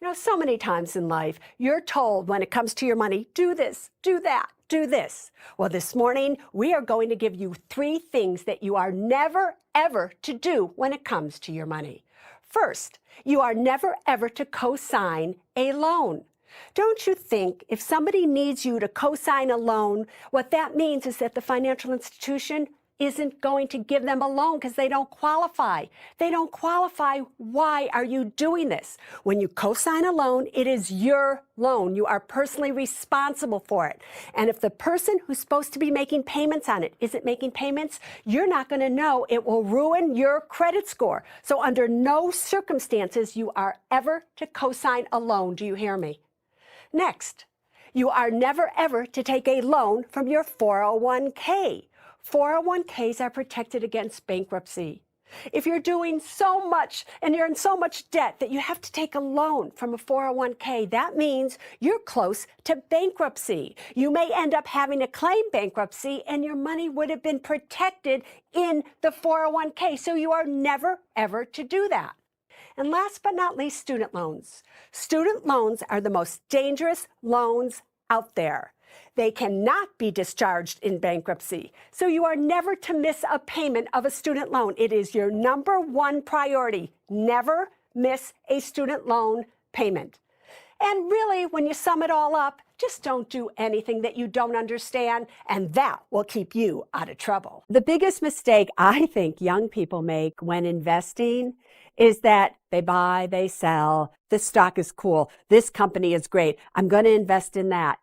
You know, so many times in life, you're told when it comes to your money, do this, do that, do this. Well, this morning, we are going to give you 3 things that you are never, ever to do when it comes to your money. First, you are never, ever to co-sign a loan. Don't you think if somebody needs you to co-sign a loan, what that means is that the financial institution isn't going to give them a loan because they don't qualify. They don't qualify. Why are you doing this? When you co-sign a loan, it is your loan. You are personally responsible for it. And if the person who's supposed to be making payments on it isn't making payments, you're not going to know. It will ruin your credit score. So under no circumstances you are ever to co-sign a loan. Do you hear me? Next, you are never ever to take a loan from your 401k. 401ks are protected against bankruptcy. If you're doing so much and you're in so much debt that you have to take a loan from a 401k, that means you're close to bankruptcy. You may end up having to claim bankruptcy and your money would have been protected in the 401k. So you are never, ever to do that. And last but not least, student loans. Student loans are the most dangerous loans out there. They cannot be discharged in bankruptcy. So you are never to miss a payment of a student loan. It is your number 1 priority. Never miss a student loan payment. And really, when you sum it all up, just don't do anything that you don't understand, and that will keep you out of trouble. The biggest mistake I think young people make when investing is that they buy, they sell, this stock is cool, this company is great, I'm going to invest in that.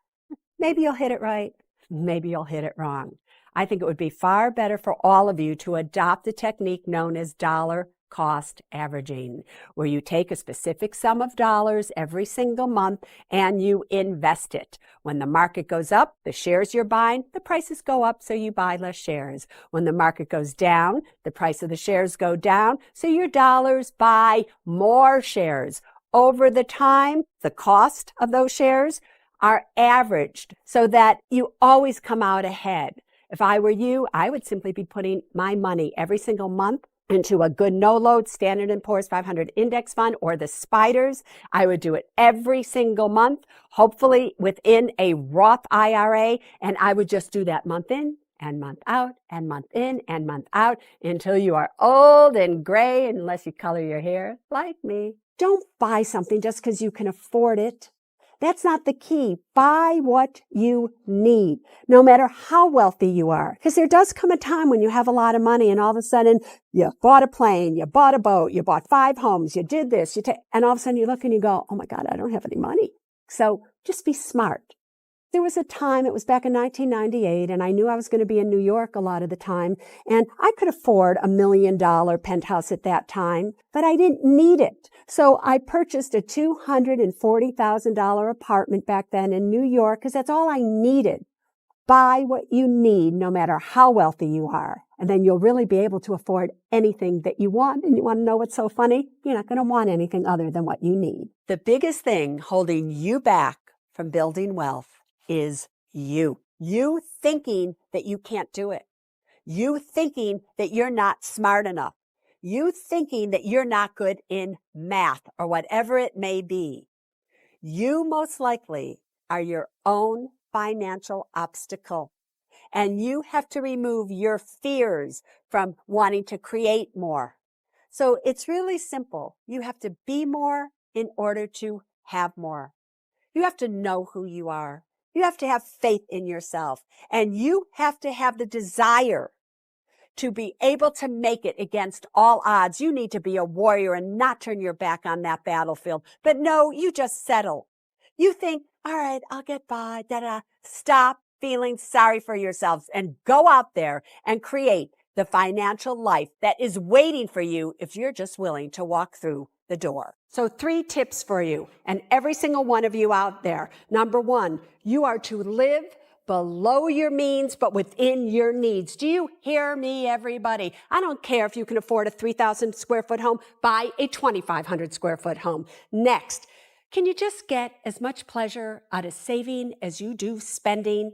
Maybe you'll hit it right, maybe you'll hit it wrong. I think it would be far better for all of you to adopt a technique known as dollar cost averaging, where you take a specific sum of dollars every single month and you invest it. When the market goes up, the shares you're buying, the prices go up, so you buy less shares. When the market goes down, the price of the shares go down, so your dollars buy more shares. Over the time, the cost of those shares are averaged so that you always come out ahead. If I were you, I would simply be putting my money every single month into a good no-load Standard & Poor's 500 index fund or the spiders. I would do it every single month, hopefully within a Roth IRA, and I would just do that month in and month out and month in and month out until you are old and gray, unless you color your hair like me. Don't buy something just because you can afford it. That's not the key. Buy what you need, no matter how wealthy you are. Because there does come a time when you have a lot of money and all of a sudden you bought a plane, you bought a boat, you bought 5 homes, you did this, and all of a sudden you look and you go, oh my God, I don't have any money. So just be smart. There was a time, it was back in 1998, and I knew I was going to be in New York a lot of the time, and I could afford $1 million penthouse at that time, but I didn't need it. So I purchased a $240,000 apartment back then in New York because that's all I needed. Buy what you need, no matter how wealthy you are, and then you'll really be able to afford anything that you want. And you want to know what's so funny? You're not going to want anything other than what you need. The biggest thing holding you back from building wealth is you. You thinking that you can't do it. You thinking that you're not smart enough. You thinking that you're not good in math or whatever it may be. You most likely are your own financial obstacle. And you have to remove your fears from wanting to create more. So it's really simple. You have to be more in order to have more. You have to know who you are. You have to have faith in yourself, and you have to have the desire to be able to make it against all odds. You need to be a warrior and not turn your back on that battlefield. But no, you just settle. You think, all right, I'll get by, da-da. Stop feeling sorry for yourselves and go out there and create the financial life that is waiting for you if you're just willing to walk through the door. So 3 tips for you, and every single one of you out there. Number 1, you are to live below your means, but within your needs. Do you hear me, everybody? I don't care if you can afford a 3,000 square foot home, buy a 2,500 square foot home. Next, can you just get as much pleasure out of saving as you do spending?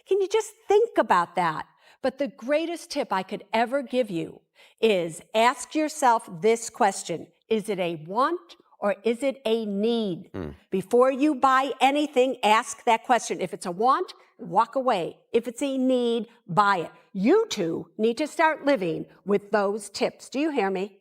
Can you just think about that? But the greatest tip I could ever give you is ask yourself this question. Is it a want or is it a need? Before you buy anything, ask that question. If it's a want, walk away. If it's a need, buy it. You two need to start living with those tips. Do you hear me?